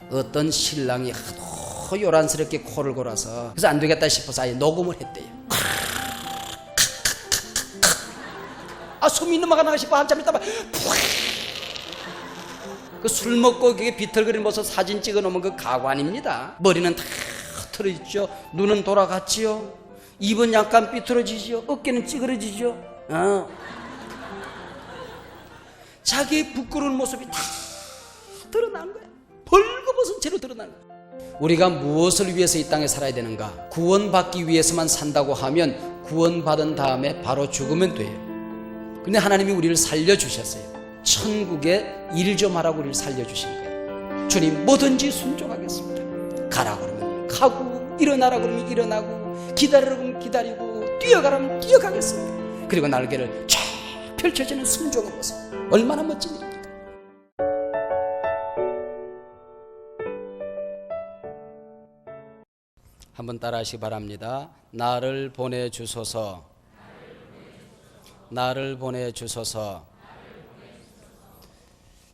어떤 신랑이 하도 요란스럽게 코를 골아서 그래서 안 되겠다 싶어서 아예 녹음을 했대요. 숨이 넘어가나 싶어 한참 있다가 그 술 먹고 그게 비틀거리는 모습 사진 찍어 놓으면 그 가관입니다. 머리는 다 틀어지죠. 눈은 돌아갔지요. 입은 약간 삐뚤어지죠. 어깨는 찌그러지죠. 자기의 부끄러운 모습이 다 드러난 거야. 벌거벗은 채로 드러난 거야. 우리가 무엇을 위해서 이 땅에 살아야 되는가? 구원받기 위해서만 산다고 하면 구원받은 다음에 바로 죽으면 돼요. 근데 하나님이 우리를 살려주셨어요. 천국에 일 좀 하라고 우리를 살려주신 거예요. 주님 뭐든지 순종하겠습니다. 가라 그러면 가고, 일어나라 그러면 일어나고, 기다리라 그러면 기다리고, 뛰어가라면 뛰어가겠습니다. 그리고 날개를 쫙 펼쳐지는 순종의 모습, 얼마나 멋진 일입니까? 한번 따라하시기 바랍니다. 나를 보내주소서, 나를 보내주소서.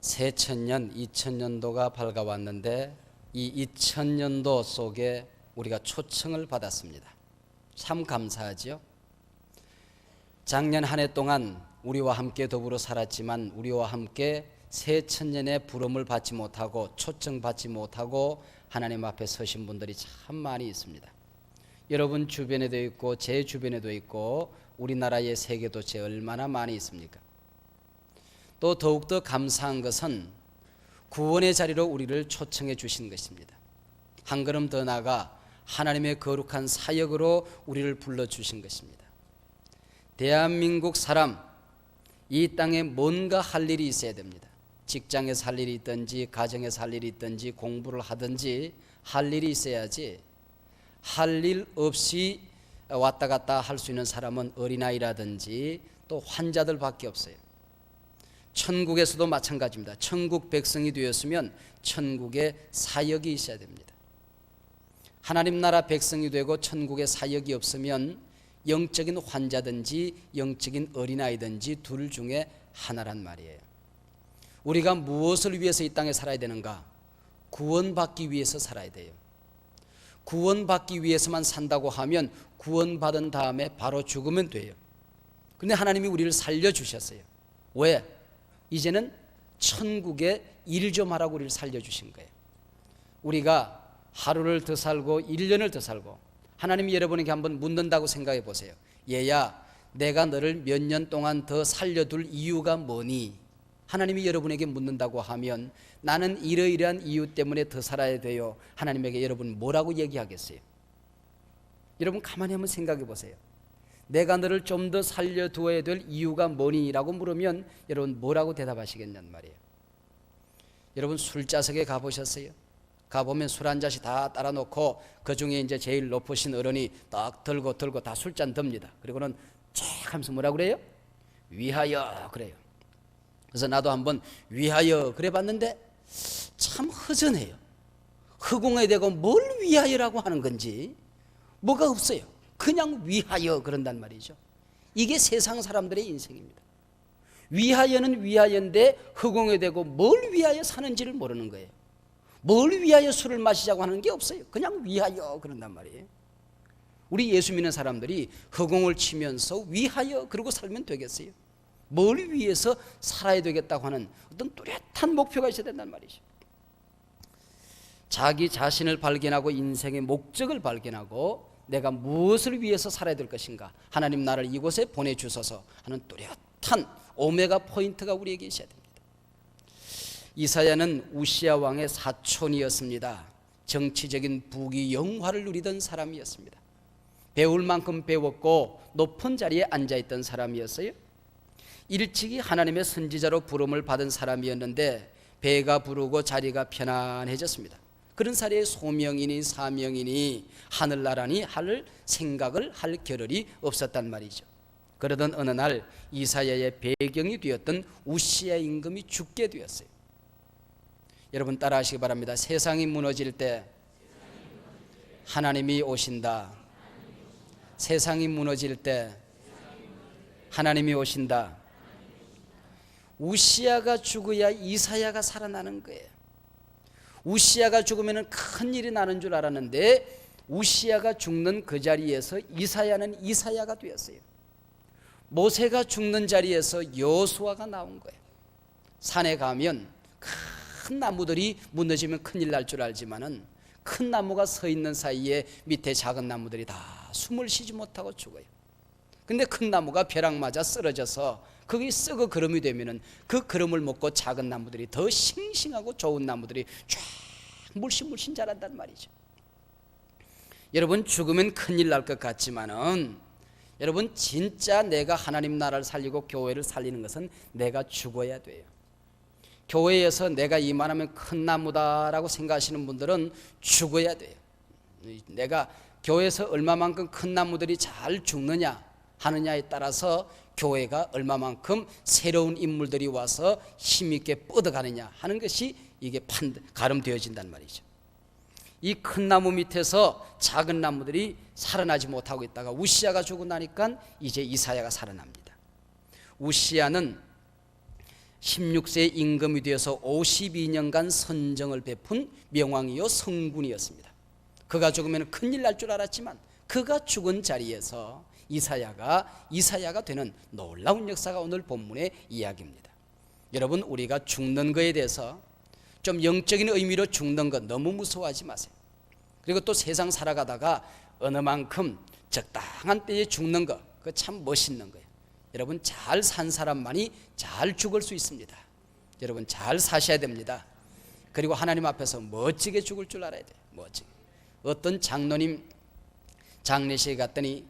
새천년 2000년도가 밝아왔는데 이 2000년도 속에 우리가 초청을 받았습니다. 참 감사하죠. 작년 한 해 동안 우리와 함께 더불어 살았지만 우리와 함께 새천년의 부름을 받지 못하고 초청받지 못하고 하나님 앞에 서신 분들이 참 많이 있습니다. 여러분 주변에도 있고 제 주변에도 있고 우리나라의 세계도시에 얼마나 많이 있습니까? 또 더욱더 감사한 것은 구원의 자리로 우리를 초청해 주신 것입니다. 한 걸음 더 나아가 하나님의 거룩한 사역으로 우리를 불러주신 것입니다. 대한민국 사람, 이 땅에 뭔가 할 일이 있어야 됩니다. 직장에서 할 일이 있든지 가정에서 할 일이 있든지 공부를 하든지 할 일이 있어야지, 할 일 없이 왔다 갔다 할 수 있는 사람은 어린아이라든지 또 환자들밖에 없어요. 천국에서도 마찬가지입니다. 천국 백성이 되었으면 천국에 사역이 있어야 됩니다. 하나님 나라 백성이 되고 천국에 사역이 없으면 영적인 환자든지 영적인 어린아이든지 둘 중에 하나란 말이에요. 우리가 무엇을 위해서 이 땅에 살아야 되는가? 구원받기 위해서 살아야 돼요. 구원받기 위해서만 산다고 하면 구원받은 다음에 바로 죽으면 돼요. 근데 하나님이 우리를 살려주셨어요. 왜? 이제는 천국에 일 좀 하라고 우리를 살려주신 거예요. 우리가 하루를 더 살고 1년을 더 살고 하나님이 여러분에게 한번 묻는다고 생각해 보세요. 얘야, 내가 너를 몇 년 동안 더 살려둘 이유가 뭐니? 하나님이 여러분에게 묻는다고 하면 나는 이러이러한 이유 때문에 더 살아야 돼요. 하나님에게 여러분 뭐라고 얘기하겠어요? 여러분 가만히 한번 생각해 보세요. 내가 너를 좀 더 살려두어야 될 이유가 뭐니? 라고 물으면 여러분 뭐라고 대답하시겠냔 말이에요. 여러분 술자석에 가보셨어요? 가보면 술 한 잔씩 다 따라 놓고 그 중에 이제 제일 높으신 어른이 딱 들고 다 술잔 듭니다. 그리고는 쫙 하면서 뭐라 그래요? 위하여 그래요. 그래서 나도 한번 위하여 그래 봤는데 참 허전해요. 허공에 대고 뭘 위하여라고 하는 건지 뭐가 없어요. 그냥 위하여 그런단 말이죠. 이게 세상 사람들의 인생입니다. 위하여는 위하여인데 허공에 대고 뭘 위하여 사는지를 모르는 거예요. 뭘 위하여 술을 마시자고 하는 게 없어요. 그냥 위하여 그런단 말이에요. 우리 예수 믿는 사람들이 허공을 치면서 위하여 그러고 살면 되겠어요? 뭘 위해서 살아야 되겠다고 하는 어떤 뚜렷한 목표가 있어야 된단 말이죠. 자기 자신을 발견하고 인생의 목적을 발견하고 내가 무엇을 위해서 살아야 될 것인가, 하나님 나를 이곳에 보내주소서 하는 뚜렷한 오메가 포인트가 우리에게 있어야 됩니다. 이사야는 우시야 왕의 사촌이었습니다. 정치적인 부귀 영화를 누리던 사람이었습니다. 배울 만큼 배웠고 높은 자리에 앉아있던 사람이었어요. 일찍이 하나님의 선지자로 부름을 받은 사람이었는데 배가 부르고 자리가 편안해졌습니다. 그런 사리에 소명이니 사명이니 하늘나라니 할 생각을 할 겨를이 없었단 말이죠. 그러던 어느 날 이사야의 배경이 되었던 우시야 임금이 죽게 되었어요. 여러분 따라하시기 바랍니다. 세상이 무너질 때 하나님이 오신다. 세상이 무너질 때 하나님이 오신다. 우시야가 죽어야 이사야가 살아나는 거예요. 우시야가 죽으면 큰 일이 나는 줄 알았는데 우시야가 죽는 그 자리에서 이사야는 이사야가 되었어요. 모세가 죽는 자리에서 여호수아가 나온 거예요. 산에 가면 큰 나무들이 무너지면 큰일 날 줄 알지만은 큰 나무가 서 있는 사이에 밑에 작은 나무들이 다 숨을 쉬지 못하고 죽어요. 근데 큰 나무가 벼락 맞아 쓰러져서 그게 썩어 그름이 되면은 그 그름을 먹고 작은 나무들이 더 싱싱하고 좋은 나무들이 쫙 물씬물씬 자란단 말이죠. 여러분, 죽으면 큰일 날 것 같지만은 여러분, 진짜 내가 하나님 나라를 살리고 교회를 살리는 것은 내가 죽어야 돼요. 교회에서 내가 이만하면 큰 나무다라고 생각하시는 분들은 죽어야 돼요. 내가 교회에서 얼마만큼 큰 나무들이 잘 죽느냐 하느냐에 따라서 교회가 얼마만큼 새로운 인물들이 와서 힘있게 뻗어가느냐 하는 것이 이게 가름되어진단 말이죠. 이 큰 나무 밑에서 작은 나무들이 살아나지 못하고 있다가 우시야가 죽고 나니까 이제 이사야가 살아납니다. 우시야는 16세 임금이 되어서 52년간 선정을 베푼 명왕이요 성군이었습니다. 그가 죽으면 큰일 날 줄 알았지만 그가 죽은 자리에서 이사야가 되는 놀라운 역사가 오늘 본문의 이야기입니다. 여러분, 우리가 죽는 것에 대해서 좀 영적인 의미로 죽는 것 너무 무서워하지 마세요. 그리고 또 세상 살아가다가 어느 만큼 적당한 때에 죽는 것, 그거 참 멋있는 거예요. 여러분, 잘 산 사람만이 잘 죽을 수 있습니다. 여러분, 잘 사셔야 됩니다. 그리고 하나님 앞에서 멋지게 죽을 줄 알아야 돼요. 멋지게. 어떤 장로님 장례식에 갔더니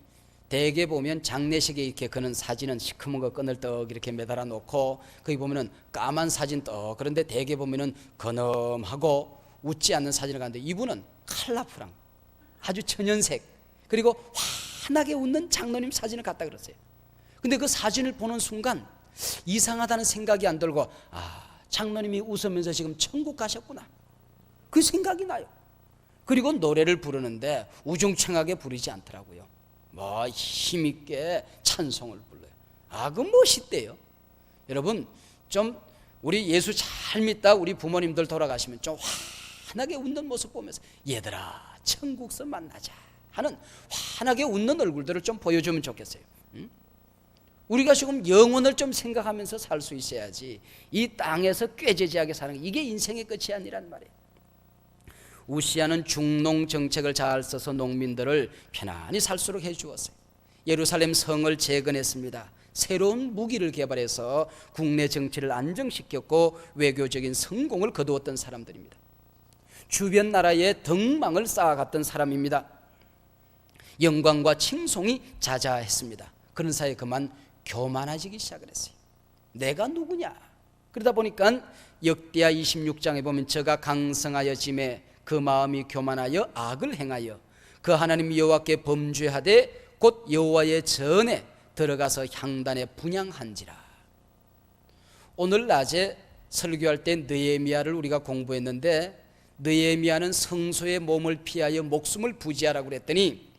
대개 보면 장례식에 이렇게 그는 사진은 시커먼 거 끈을 떡 이렇게 매달아 놓고 거기 보면은 까만 사진 떡, 그런데 대개 보면은 건엄하고 웃지 않는 사진을 갔는데 이분은 컬러풀한 아주 천연색 그리고 환하게 웃는 장로님 사진을 갖다 그랬어요. 근데 그 사진을 보는 순간 이상하다는 생각이 안 들고 장로님이 웃으면서 지금 천국 가셨구나 그 생각이 나요. 그리고 노래를 부르는데 우중충하게 부르지 않더라고요. 뭐 힘있게 찬송을 불러요. 그 멋있대요. 여러분, 좀 우리 예수 잘 믿다 우리 부모님들 돌아가시면 좀 환하게 웃는 모습 보면서 얘들아 천국서 만나자 하는 환하게 웃는 얼굴들을 좀 보여주면 좋겠어요. 우리가 지금 영혼을 좀 생각하면서 살 수 있어야지 이 땅에서 꾀죄죄하게 사는 게 이게 인생의 끝이 아니란 말이에요. 우시야는 중농 정책을 잘 써서 농민들을 편안히 살수록 해주었어요. 예루살렘 성을 재건했습니다. 새로운 무기를 개발해서 국내 정치를 안정시켰고 외교적인 성공을 거두었던 사람들입니다. 주변 나라에 덕망을 쌓아갔던 사람입니다. 영광과 칭송이 자자했습니다. 그런 사이에 그만 교만해지기 시작을 했어요. 내가 누구냐? 그러다 보니까 역대하 26장에 보면 저가 강성하여 짐에 그 마음이 교만하여 악을 행하여 그 하나님 여호와께 범죄하되 곧 여호와의 전에 들어가서 향단에 분향한지라. 오늘 낮에 설교할 때 느헤미야를 우리가 공부했는데 느헤미야는 성소의 몸을 피하여 목숨을 부지하라고 그랬더니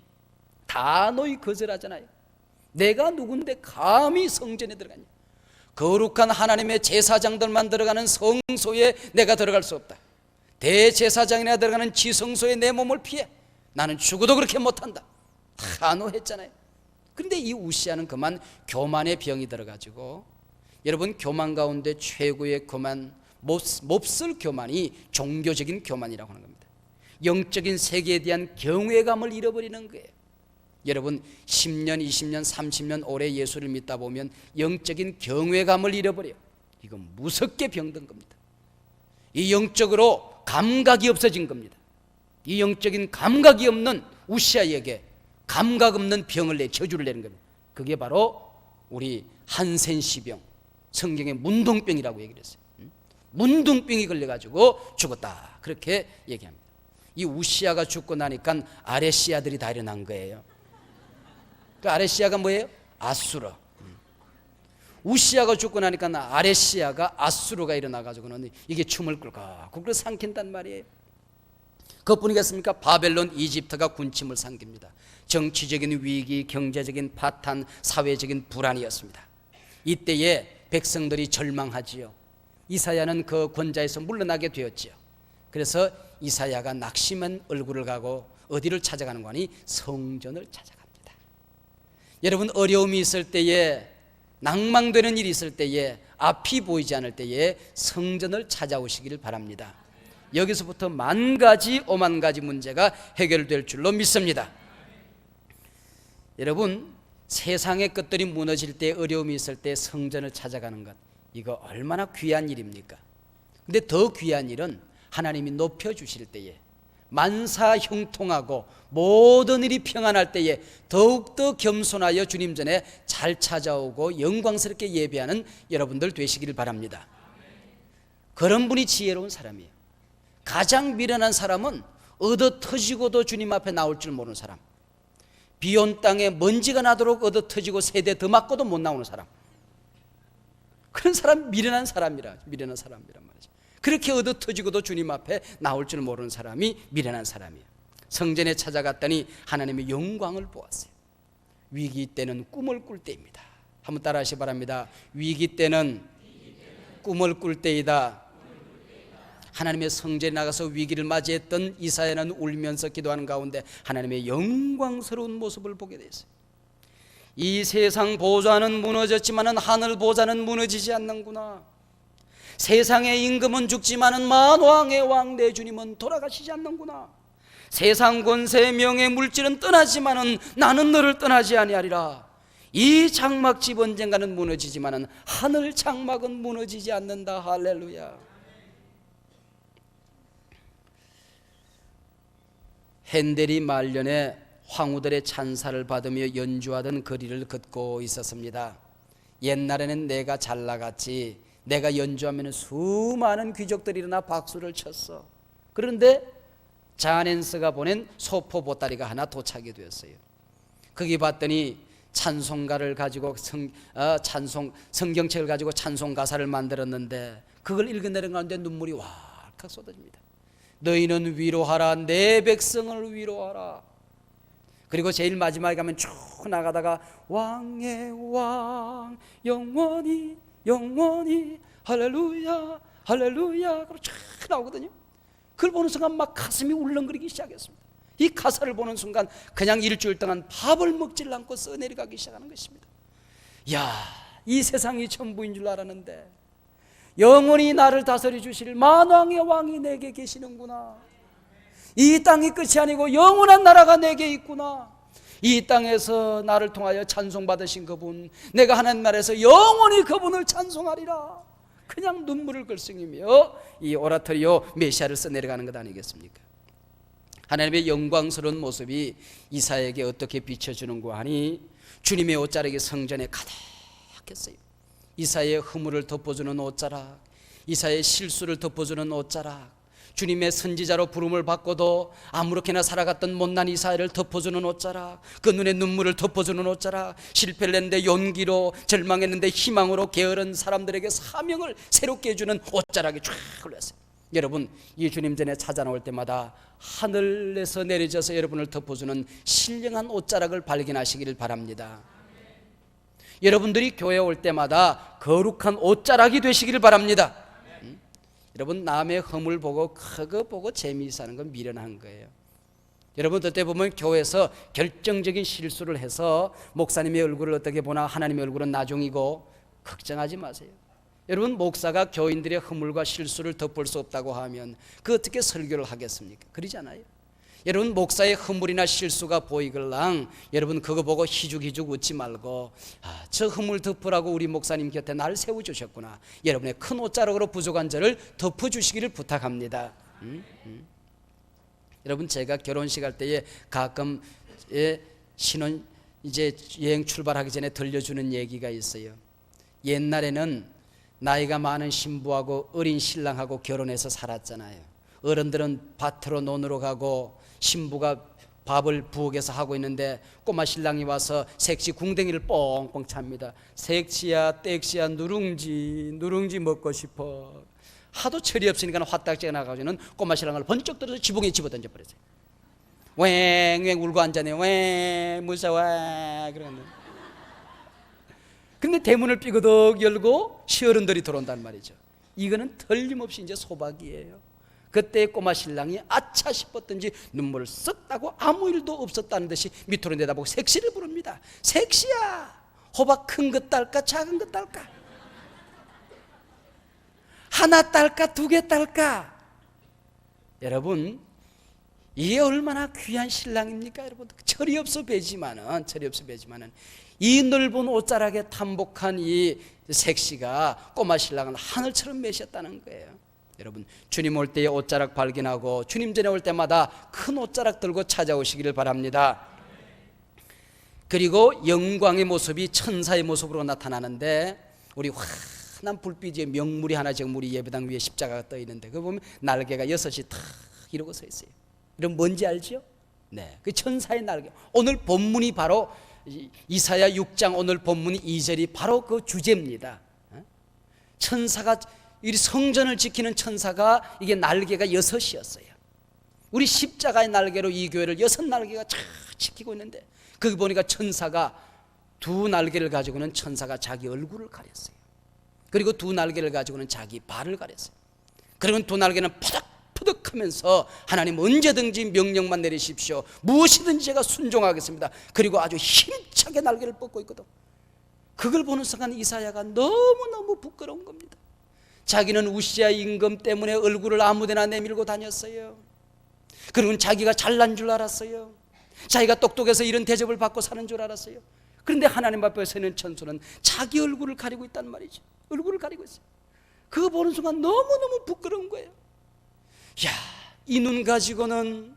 단호히 거절하잖아요. 내가 누군데 감히 성전에 들어가냐? 거룩한 하나님의 제사장들만 들어가는 성소에 내가 들어갈 수 없다. 대제사장이나 들어가는 지성소에 내 몸을 피해. 나는 죽어도 그렇게 못한다. 단호했잖아요. 그런데 이 우시야는 그만 교만의 병이 들어가지고, 여러분, 교만 가운데 최고의 교만, 몹쓸 교만이 종교적인 교만이라고 하는 겁니다. 영적인 세계에 대한 경외감을 잃어버리는 거예요. 여러분, 10년, 20년, 30년 오래 예수를 믿다 보면 영적인 경외감을 잃어버려요. 이건 무섭게 병든 겁니다. 이 영적으로 감각이 없어진 겁니다. 이 영적인 감각이 없는 우시야에게 감각 없는 병을 저주를 내는 겁니다. 그게 바로 우리 한센시병, 성경의 문둥병이라고 얘기를 했어요. 문둥병이 걸려가지고 죽었다, 그렇게 얘기합니다. 이 우시야가 죽고 나니까 아레시아들이 다 일어난 거예요. 그 아레시아가 뭐예요? 아수르. 우시야가 죽고 나니까 아레시아가 아수르가 일어나가지고는 이게 춤을 꿀꺽꿀꺽 삼킨단 말이에요. 그것뿐이겠습니까? 바벨론, 이집트가 군침을 삼깁니다. 정치적인 위기, 경제적인 파탄, 사회적인 불안이었습니다. 이때에 백성들이 절망하지요. 이사야는 그 권좌에서 물러나게 되었지요. 그래서 이사야가 낙심한 얼굴을 가고 어디를 찾아가는 거니? 성전을 찾아갑니다. 여러분, 어려움이 있을 때에, 낭망되는 일이 있을 때에, 앞이 보이지 않을 때에 성전을 찾아오시기를 바랍니다. 여기서부터 만 가지 오만 가지 문제가 해결될 줄로 믿습니다. 여러분, 세상의 것들이 무너질 때, 어려움이 있을 때 성전을 찾아가는 것, 이거 얼마나 귀한 일입니까? 근데 더 귀한 일은 하나님이 높여주실 때에, 만사 형통하고 모든 일이 평안할 때에 더욱더 겸손하여 주님 전에 잘 찾아오고 영광스럽게 예배하는 여러분들 되시기를 바랍니다. 그런 분이 지혜로운 사람이에요. 가장 미련한 사람은 얻어 터지고도 주님 앞에 나올 줄 모르는 사람, 비온 땅에 먼지가 나도록 얻어 터지고 세대 더 맞고도 못 나오는 사람, 그런 사람 미련한 사람이란 말이죠. 그렇게 얻어 터지고도 주님 앞에 나올 줄 모르는 사람이 미련한 사람이에요. 성전에 찾아갔더니 하나님의 영광을 보았어요. 위기 때는 꿈을 꿀 때입니다. 한번 따라 하시기 바랍니다. 위기 때는 꿈을 꿀 때이다. 하나님의 성전에 나가서 위기를 맞이했던 이사야는 울면서 기도하는 가운데 하나님의 영광스러운 모습을 보게 됐어요. 이 세상 보좌는 무너졌지만 하늘 보좌는 무너지지 않는구나. 세상의 임금은 죽지만 만왕의 왕 내 주님은 돌아가시지 않는구나. 세상 권세 명예 물질은 떠나지만 나는 너를 떠나지 아니하리라. 이 장막집 언젠가는 무너지지만 하늘 장막은 무너지지 않는다. 할렐루야. 핸델이 말년에 황후들의 찬사를 받으며 연주하던 거리를 걷고 있었습니다. 옛날에는 내가 잘 나갔지, 내가 연주하면 수많은 귀족들이 일어나 박수를 쳤어. 그런데 자넨스가 보낸 소포 보따리가 하나 도착이 되었어요. 거기 봤더니 찬송가를 가지고 성경책을 가지고 찬송 가사를 만들었는데 그걸 읽어내는 가운데 눈물이 왈칵 쏟아집니다. 너희는 위로하라, 내 백성을 위로하라. 그리고 제일 마지막에 가면 쭉 나가다가 왕의 왕 영원히 영원히 할렐루야 할렐루야 그리고 쫙 나오거든요. 그걸 보는 순간 막 가슴이 울렁거리기 시작했습니다. 이 가사를 보는 순간 그냥 일주일 동안 밥을 먹질 않고 써내려가기 시작하는 것입니다. 야, 이 세상이 전부인 줄 알았는데 영원히 나를 다스려 주실 만왕의 왕이 내게 계시는구나. 이 땅이 끝이 아니고 영원한 나라가 내게 있구나. 이 땅에서 나를 통하여 찬송받으신 그분, 내가 하나님 나라에서 영원히 그분을 찬송하리라. 그냥 눈물을 글썽이며 이 오라토리오 메시아를 써내려가는 것 아니겠습니까? 하나님의 영광스러운 모습이 이사야에게 어떻게 비춰주는고 하니 주님의 옷자락이 성전에 가득했어요. 이사야의 허물을 덮어주는 옷자락, 이사야의 실수를 덮어주는 옷자락, 주님의 선지자로 부름을 받고도 아무렇게나 살아갔던 못난 이사야를 덮어주는 옷자락, 그 눈에 눈물을 덮어주는 옷자락, 실패를 했는데 용기로, 절망했는데 희망으로 게으른 사람들에게 사명을 새롭게 해주는 옷자락이 쫙 흘렀어요. 여러분, 이 주님 전에 찾아 나올 때마다 하늘에서 내려져서 여러분을 덮어주는 신령한 옷자락을 발견하시기를 바랍니다. 여러분들이 교회 올 때마다 거룩한 옷자락이 되시기를 바랍니다. 여러분, 남의 허물 보고 그거 보고 재미있어 하는 건 미련한 거예요. 여러분, 그때 보면 교회에서 결정적인 실수를 해서 목사님의 얼굴을 어떻게 보나 하나님의 얼굴은 나중이고 걱정하지 마세요. 여러분, 목사가 교인들의 허물과 실수를 덮을 수 없다고 하면 그 어떻게 설교를 하겠습니까? 그러잖아요. 여러분, 목사의 허물이나 실수가 보이걸랑 여러분 그거 보고 희죽희죽 웃지 말고 저 허물 덮으라고 우리 목사님 곁에 날 세워주셨구나. 여러분의 큰 옷자락으로 부족한 저를 덮어주시기를 부탁합니다. 여러분, 제가 결혼식 할 때에 가끔 신혼 이제 여행 출발하기 전에 들려주는 얘기가 있어요. 옛날에는 나이가 많은 신부하고 어린 신랑하고 결혼해서 살았잖아요. 어른들은 밭으로 논으로 가고 신부가 밥을 부엌에서 하고 있는데 꼬마 신랑이 와서 색시 궁뎅이를 뻥뻥 찹니다. 색시야 땡시야 누룽지 먹고 싶어. 하도 철이 없으니까 화딱지가 나가지고는 꼬마 신랑을 번쩍 들어서 지붕에 집어던져 버렸어요. 왱왱 울고 앉았네. 왱 무서워 그러는데. 근데 대문을 삐그덕 열고 시어른들이 들어온단 말이죠. 이거는 틀림없이 이제 소박이에요. 그때 꼬마 신랑이 아차 싶었던지 눈물을 쓱 따고 아무 일도 없었다는 듯이 밑으로 내다보고 색시를 부릅니다. 색시야, 호박 큰 것 딸까 작은 것 딸까? 하나 딸까 두 개 딸까? 여러분, 이게 얼마나 귀한 신랑입니까? 여러분, 철이 없어 배지만은 이 넓은 옷자락에 탐복한 이 색시가 꼬마 신랑을 하늘처럼 메셨다는 거예요. 여러분, 주님 올 때에 옷자락 발견하고 주님 전에 올 때마다 큰 옷자락 들고 찾아오시기를 바랍니다. 그리고 영광의 모습이 천사의 모습으로 나타나는데, 우리 환한 불빛의 명물이 하나 지금 우리 예배당 위에 십자가가 떠 있는데, 그거 보면 날개가 6이 탁 이러고 서 있어요. 이런 뭔지 알죠? 네, 그 천사의 날개. 오늘 본문이 바로 이사야 6장 오늘 본문이 2절이 바로 그 주제입니다. 천사가, 이 성전을 지키는 천사가 이게 날개가 6이었어요. 우리 십자가의 날개로 이 교회를 6날개가 쫙 지키고 있는데, 거기 보니까 천사가 2날개를 가지고는 천사가 자기 얼굴을 가렸어요. 그리고 2날개를 가지고는 자기 발을 가렸어요. 그리고 2날개는 푸득푸득하면서 하나님 언제든지 명령만 내리십시오, 무엇이든지 제가 순종하겠습니다. 그리고 아주 힘차게 날개를 뻗고 있거든. 그걸 보는 순간 이사야가 너무너무 부끄러운 겁니다. 자기는 우시아 임금 때문에 얼굴을 아무데나 내밀고 다녔어요. 그리고 자기가 잘난 줄 알았어요. 자기가 똑똑해서 이런 대접을 받고 사는 줄 알았어요. 그런데 하나님 앞에 서는 천수는 자기 얼굴을 가리고 있단 말이죠. 얼굴을 가리고 있어요. 그거 보는 순간 너무너무 부끄러운 거예요. 야, 이 눈 가지고는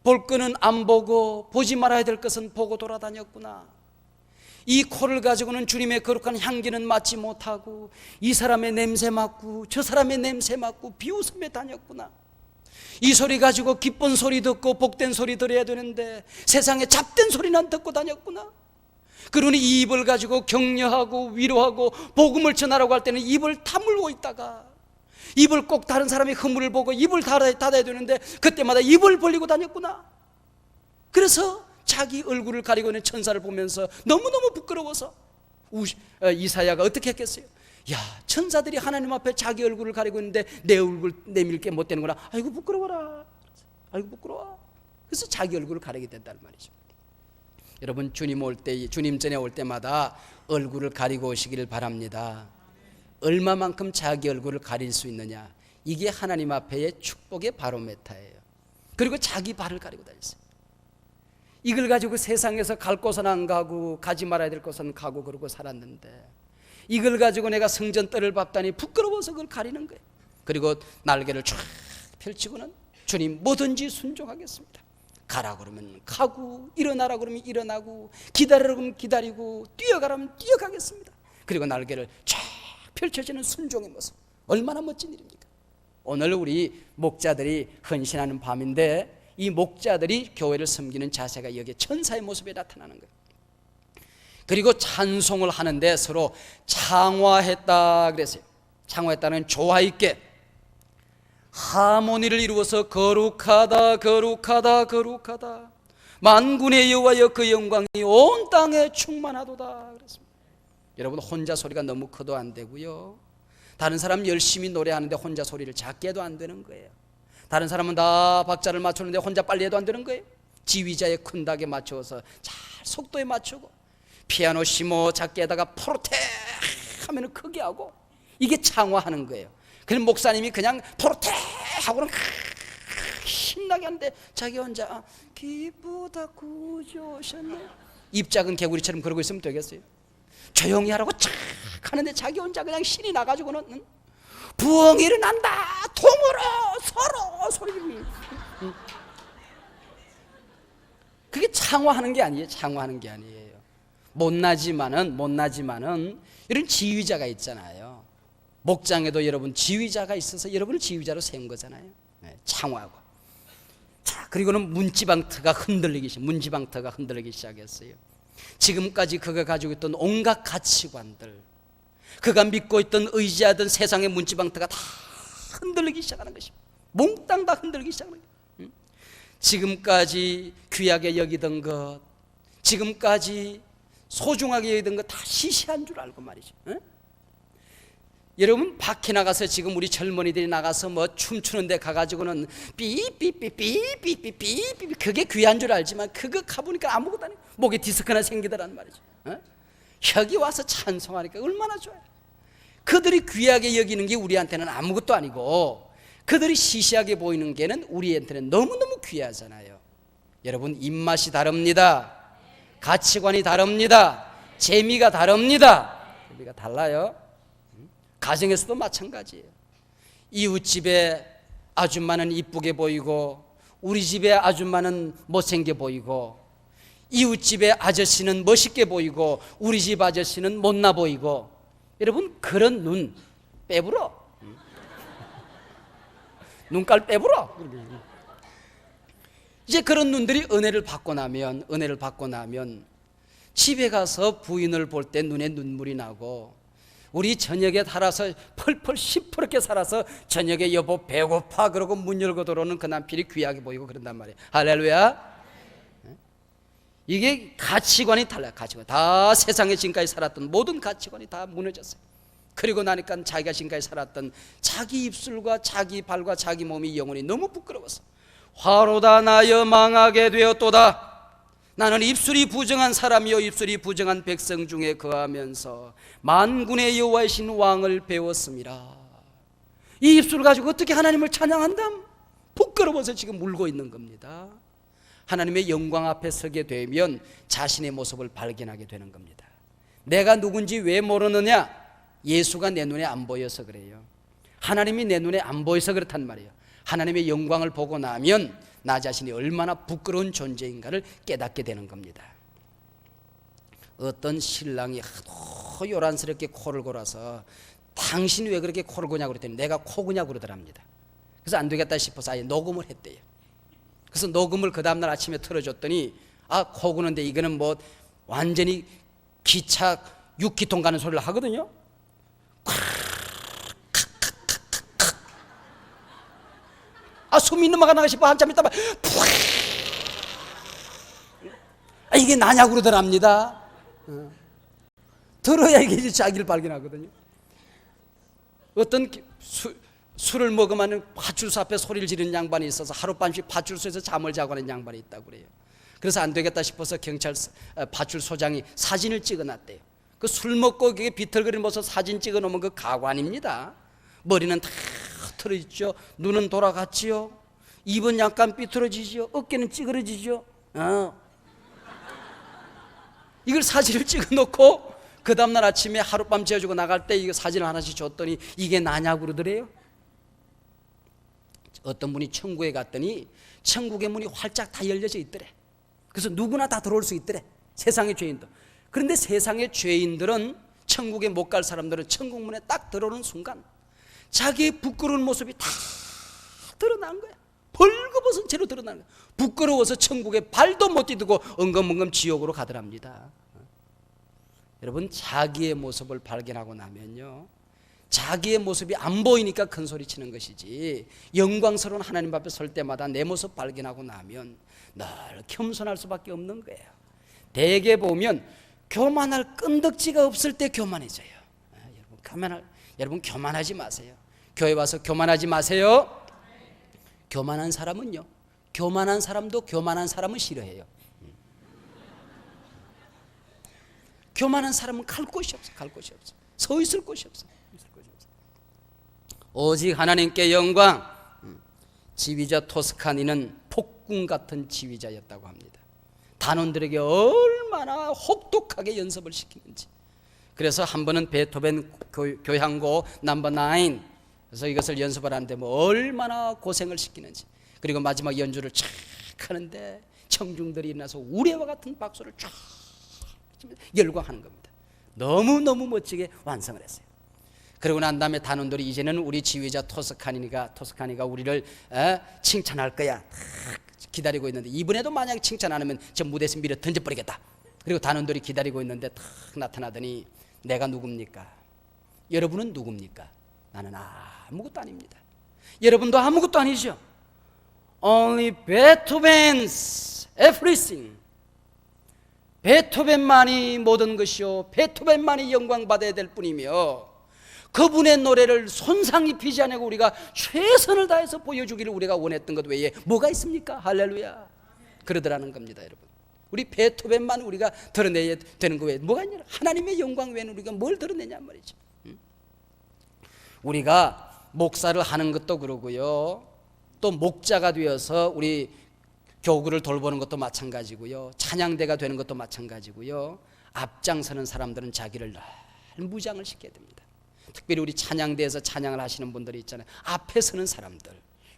볼 거는 안 보고 보지 말아야 될 것은 보고 돌아다녔구나. 이 코를 가지고는 주님의 거룩한 향기는 맡지 못하고 이 사람의 냄새 맡고 저 사람의 냄새 맡고 비웃음에 다녔구나. 이 소리 가지고 기쁜 소리 듣고 복된 소리 들어야 되는데 세상에 잡된 소리는 듣고 다녔구나. 그러니 이 입을 가지고 격려하고 위로하고 복음을 전하라고 할 때는 입을 다물고 있다가 입을 꼭 다른 사람의 허물을 보고 입을 닫아야 되는데 그때마다 입을 벌리고 다녔구나. 그래서 자기 얼굴을 가리고 있는 천사를 보면서 너무너무 부끄러워서 이사야가 어떻게 했겠어요? 야, 천사들이 하나님 앞에 자기 얼굴을 가리고 있는데 내 얼굴 내밀 게 못 되는구나. 아이고 부끄러워라. 아이고 부끄러워. 그래서 자기 얼굴을 가리게 된다는 말이죠. 여러분, 주님 올 때, 주님 전에 올 때마다 얼굴을 가리고 오시기를 바랍니다. 얼마만큼 자기 얼굴을 가릴 수 있느냐, 이게 하나님 앞에의 축복의 바로메타예요. 그리고 자기 발을 가리고 다녔어요. 이걸 가지고 세상에서 갈 곳은 안 가고 가지 말아야 될 곳은 가고 그러고 살았는데, 이걸 가지고 내가 성전 뜰을 밟다니 부끄러워서 그걸 가리는 거예요. 그리고 날개를 쫙 펼치고는 주님 뭐든지 순종하겠습니다. 가라 그러면 가고, 일어나라 그러면 일어나고, 기다리라 그러면 기다리고, 뛰어가라면 뛰어가겠습니다. 그리고 날개를 쫙 펼쳐지는 순종의 모습, 얼마나 멋진 일입니까? 오늘 우리 목자들이 헌신하는 밤인데 이 목자들이 교회를 섬기는 자세가 여기에 천사의 모습에 나타나는 거예요. 그리고 찬송을 하는데 서로 창화했다 그랬어요. 창화했다는 조화 있게 하모니를 이루어서 거룩하다 거룩하다 거룩하다 만군의 여호와여 그 영광이 온 땅에 충만하도다 그랬습니다. 여러분, 혼자 소리가 너무 커도 안 되고요, 다른 사람 열심히 노래하는데 혼자 소리를 작게 해도 안 되는 거예요. 다른 사람은 다 박자를 맞추는데 혼자 빨리 해도 안 되는 거예요. 지휘자의 큰닥에 맞춰서 잘 속도에 맞추고, 피아노시모 작게 하다가 포르테 하면 크게 하고, 이게 창화하는 거예요. 그럼 목사님이 그냥 포르테 하고는 신나게 하는데 자기 혼자 기쁘다 구주셨네, 입 작은 개구리처럼 그러고 있으면 되겠어요? 조용히 하라고 착 하는데 자기 혼자 그냥 신이 나가지고는 부엉이 일어난다 통으로 서로 소리. 그게 창화하는 게 아니에요. 창화하는 게 아니에요. 못나지만은 이런 지휘자가 있잖아요. 목장에도 여러분 지휘자가 있어서 여러분을 지휘자로 세운 거잖아요. 네, 창화하고. 자, 그리고는 문지방터가 흔들리기 시작했어요. 지금까지 그가 가지고 있던 온갖 가치관들, 그가 믿고 있던 의지하던 세상의 문지방터가 다 흔들리기 시작하는 것입니다. 몽땅 다 흔들리기 시작하는 거예요. 지금까지 귀하게 여기던 것, 지금까지 소중하게 여기던 것 다 시시한 줄 알고 말이죠. 여러분 밖에 나가서 지금 우리 젊은이들이 나가서 뭐 춤추는 데 가가지고는 삐삐삐삐삐삐삐삐 그게 귀한 줄 알지만 그거 가보니까 아무것도 아니고 목에 디스크나 생기더란 말이죠. 여기 와서 찬송하니까 얼마나 좋아요. 그들이 귀하게 여기는 게 우리한테는 아무것도 아니고 그들이 시시하게 보이는 게는 우리한테는 너무너무 귀하잖아요. 여러분 입맛이 다릅니다. 가치관이 다릅니다. 재미가 다릅니다. 재미가 달라요. 가정에서도 마찬가지예요. 이웃집에 아줌마는 이쁘게 보이고 우리 집에 아줌마는 못생겨 보이고 이웃집에 아저씨는 멋있게 보이고 우리 집 아저씨는 못나 보이고 여러분 그런 눈 빼불어. 눈깔 빼불어. 이제 그런 눈들이 은혜를 받고 나면 집에 가서 부인을 볼 때 눈에 눈물이 나고 우리 저녁에 살아서 펄펄 시퍼렇게 살아서 저녁에 여보 배고파 그러고 문 열고 들어오는 그 남편이 귀하게 보이고 그런단 말이에요. 할렐루야. 이게 가치관이 달라요. 가치관 다 세상에 지금까지 살았던 모든 가치관이 다 무너졌어요. 그리고 나니까 자기가 지금까지 살았던 자기 입술과 자기 발과 자기 몸이 영혼이 너무 부끄러워서 화로다 나여 망하게 되었도다. 나는 입술이 부정한 사람이요 입술이 부정한 백성 중에 거하면서 만군의 여호와이신 왕을 배웠습니다. 이 입술을 가지고 어떻게 하나님을 찬양한담? 부끄러워서 지금 울고 있는 겁니다. 하나님의 영광 앞에 서게 되면 자신의 모습을 발견하게 되는 겁니다. 내가 누군지 왜 모르느냐? 예수가 내 눈에 안 보여서 그래요. 하나님이 내 눈에 안 보여서 그렇단 말이에요. 하나님의 영광을 보고 나면 나 자신이 얼마나 부끄러운 존재인가를 깨닫게 되는 겁니다. 어떤 신랑이 하도 요란스럽게 코를 골아서 당신 왜 그렇게 코를 고냐고 그랬더니 내가 코 고냐고 그러더랍니다. 그래서 안 되겠다 싶어서 아예 녹음을 했대요. 그래서 녹음을 그 다음날 아침에 틀어줬더니 코 고는데 이거는 뭐 완전히 기차 6기통 가는 소리를 하거든요. 숨이 넘어가나 싶어 한참 있다가 이게 나냐고 그러더랍니다. 들어야 이게 자기를 발견하거든요. 어떤 술을 먹으면 파출소 앞에 소리를 지르는 양반이 있어서 하룻밤씩 파출소에서 잠을 자고 하는 양반이 있다고 그래요. 그래서 안 되겠다 싶어서 경찰 파출소장이 사진을 찍어놨대요. 그 술 먹고 그게 비틀거리는 모습 사진 찍어놓으면 그 가관입니다. 머리는 다 틀어지죠. 눈은 돌아갔지요. 입은 약간 삐뚤어지죠. 어깨는 찌그러지죠. 이걸 사진을 찍어놓고 그 다음날 아침에 하룻밤 재워주고 나갈 때 이거 사진을 하나씩 줬더니 이게 나냐고 그러더래요. 어떤 분이 천국에 갔더니 천국의 문이 활짝 다 열려져 있더래. 그래서 누구나 다 들어올 수 있더래. 세상의 죄인도. 그런데 세상의 죄인들은 천국에 못 갈 사람들은 천국 문에 딱 들어오는 순간 자기의 부끄러운 모습이 다 드러난 거야. 벌거벗은 채로 드러나는 거야. 부끄러워서 천국에 발도 못 디디고 엉금엉금 지옥으로 가더랍니다. 여러분 자기의 모습을 발견하고 나면요 자기의 모습이 안 보이니까 큰 소리 치는 것이지 영광스러운 하나님 앞에 설 때마다 내 모습 발견하고 나면 늘 겸손할 수밖에 없는 거예요. 대개 보면 교만할 끈덕지가 없을 때 교만해져요. 여러분 교만하지 마세요. 교회 와서 교만하지 마세요. 교만한 사람은요 교만한 사람도 교만한 사람을 싫어해요. 교만한 사람은 갈 곳이 없어. 서 있을 곳이 없어. 오직 하나님께 영광. 지휘자 토스카니는 폭군 같은 지휘자였다고 합니다. 단원들에게 얼마나 혹독하게 연습을 시키는지. 그래서 한 번은 베토벤 교향곡 넘버 9 그래서 이것을 연습을 하는데 뭐 얼마나 고생을 시키는지. 그리고 마지막 연주를 쫙 하는데 청중들이 일어나서 우레와 같은 박수를 쫙 열광하는 겁니다. 너무너무 멋지게 완성을 했어요. 그러고 난 다음에 단원들이 이제는 우리 지휘자 토스카니가 우리를 칭찬할 거야 기다리고 있는데 이번에도 만약에 칭찬 안 하면 저 무대에서 밀어 던져버리겠다. 그리고 단원들이 기다리고 있는데 탁 나타나더니 내가 누굽니까? 여러분은 누굽니까? 나는 아무것도 아닙니다. 여러분도 아무것도 아니죠. Only Beethoven's everything. 베토벤만이 모든 것이요 베토벤만이 영광받아야 될 뿐이며 그분의 노래를 손상 입히지 않고 우리가 최선을 다해서 보여주기를 우리가 원했던 것 외에 뭐가 있습니까? 할렐루야. 그러더라는 겁니다, 여러분. 우리 베토벤만 우리가 드러내야 되는 거 외에 뭐가 있냐? 하나님의 영광 외에는 우리가 뭘 드러내냐 말이죠. 우리가 목사를 하는 것도 그러고요, 또 목자가 되어서 우리 교구를 돌보는 것도 마찬가지고요, 찬양대가 되는 것도 마찬가지고요, 앞장서는 사람들은 자기를 늘 무장을 시켜야 됩니다. 특별히 우리 찬양대에서 찬양을 하시는 분들이 있잖아요. 앞에 서는 사람들,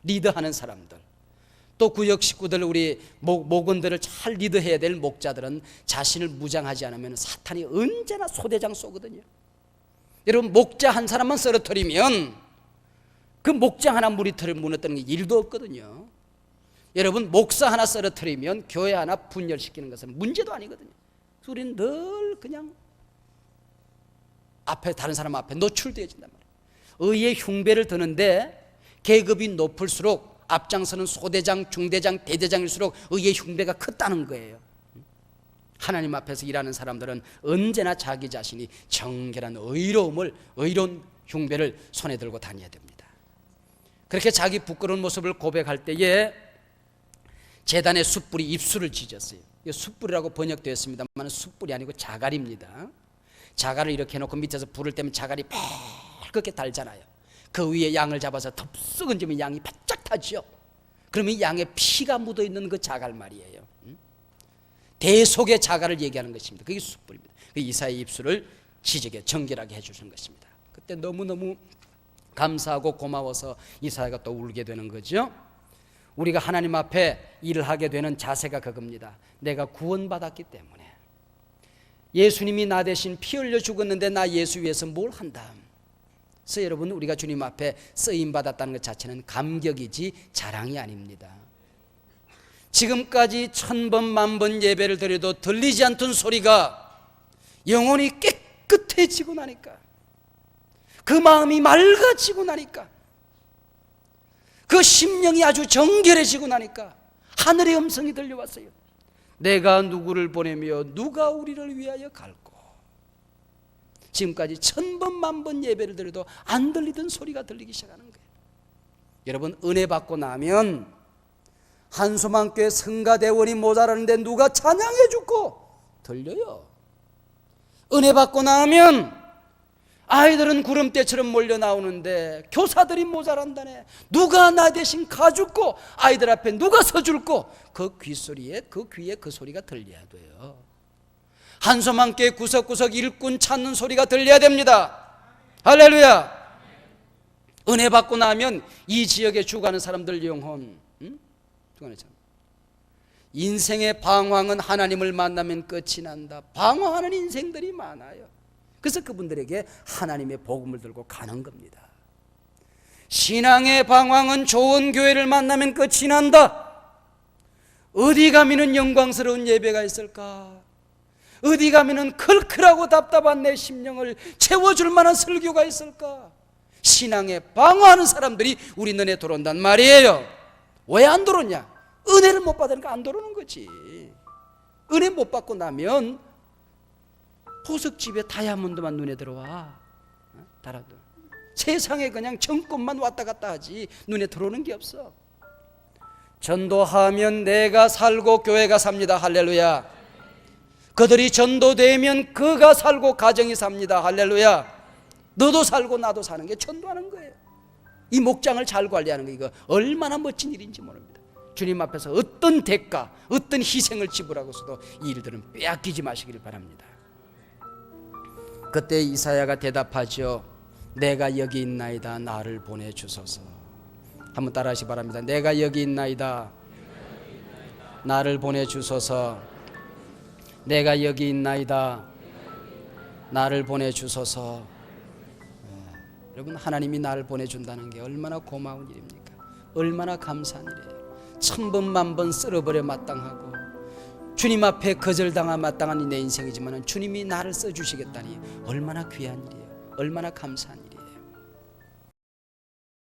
리더하는 사람들, 또 구역 식구들, 우리 목원들을 잘 리드해야 될 목자들은 자신을 무장하지 않으면 사탄이 언제나 소대장 쏘거든요. 여러분, 목자 한 사람만 쓰러뜨리면 그 목장 하나 무너뜨리는 게 일도 없거든요. 여러분, 목사 하나 쓰러뜨리면 교회 하나 분열시키는 것은 문제도 아니거든요. 우리는 늘 그냥 앞에, 다른 사람 앞에 노출되어진단 말이에요. 의의 흉배를 드는데 계급이 높을수록 앞장서는 소대장, 중대장, 대대장일수록 의의 흉배가 컸다는 거예요. 하나님 앞에서 일하는 사람들은 언제나 자기 자신이 정결한 의로운 흉배를 손에 들고 다녀야 됩니다. 그렇게 자기 부끄러운 모습을 고백할 때에 제단의 숯불이 입술을 찢었어요. 숯불이라고 번역되었습니다만 숯불이 아니고 자갈입니다. 자갈을 이렇게 해놓고 밑에서 불을 떼면 자갈이 밝게 달잖아요. 그 위에 양을 잡아서 덥석 얹으면 양이 바짝 타죠. 그러면 양에 피가 묻어있는 그 자갈 말이에요. 대속의 자갈을 얘기하는 것입니다. 그게 숯불입니다. 그 이사의 입술을 지지게 정결하게 해주시는 것입니다. 그때 너무너무 감사하고 고마워서 이사야가 또 울게 되는 거죠. 우리가 하나님 앞에 일을 하게 되는 자세가 그겁니다. 내가 구원받았기 때문에, 예수님이 나 대신 피 흘려 죽었는데 나 예수 위해서 뭘 한다. 그래서 여러분, 우리가 주님 앞에 쓰임받았다는 것 자체는 감격이지 자랑이 아닙니다. 지금까지 1000번 만번 예배를 드려도 들리지 않던 소리가 영혼이 깨끗해지고 나니까, 그 마음이 맑아지고 나니까, 그 심령이 아주 정결해지고 나니까 하늘의 음성이 들려왔어요. 내가 누구를 보내며 누가 우리를 위하여 갈고. 지금까지 1000번 만번 예배를 드려도 안 들리던 소리가 들리기 시작하는 거예요. 여러분, 은혜 받고 나면 한소망교회 성가대원이 모자라는데 누가 찬양해 주고 들려요. 은혜 받고 나면 아이들은 구름대처럼 몰려 나오는데 교사들이 모자란다네. 누가 나 대신 가죽고 아이들 앞에 누가 서줄고, 그 귓소리에, 그 귀에 그 소리가 들려야 돼요. 한소망교회 구석구석 일꾼 찾는 소리가 들려야 됩니다. 할렐루야. 은혜 받고 나면 이 지역에 죽어가는 사람들 영혼, 인생의 방황은 하나님을 만나면 끝이 난다. 방황하는 인생들이 많아요. 그래서 그분들에게 하나님의 복음을 들고 가는 겁니다. 신앙의 방황은 좋은 교회를 만나면 끝이 난다. 어디 가면은 영광스러운 예배가 있을까? 어디 가면은 클클하고 답답한 내 심령을 채워줄 만한 설교가 있을까? 신앙에 방황하는 사람들이 우리 눈에 들어온단 말이에요. 왜 안 들어오냐? 은혜를 못 받으니까 안 들어오는 거지. 은혜 못 받고 나면 보석집에 다이아몬드만 눈에 들어와. 달아도 세상에 그냥 정권만 왔다 갔다 하지 눈에 들어오는 게 없어. 전도하면 내가 살고 교회가 삽니다. 할렐루야. 그들이 전도되면 그가 살고 가정이 삽니다. 할렐루야. 너도 살고 나도 사는 게 전도하는 거예요. 이 목장을 잘 관리하는 거, 이거 얼마나 멋진 일인지 모릅니다. 주님 앞에서 어떤 대가, 어떤 희생을 지불하고서도 이 일들은 빼앗기지 마시기를 바랍니다. 그때 이사야가 대답하죠. 내가 여기 있나이다. 나를 보내주소서. 한번 따라하시기 바랍니다. 내가 여기 있나이다. 나를 보내주소서. 내가 여기 있나이다. 나를 보내주소서. 여러분, 하나님이 나를 보내준다는 게 얼마나 고마운 일입니까? 얼마나 감사한 일이에요. 1000번 만번 쓸어버려 마땅하고 주님 앞에 거절당하 마땅한 내 인생이지만 주님이 나를 써주시겠다니 얼마나 귀한 일이에요. 얼마나 감사한 일이에요.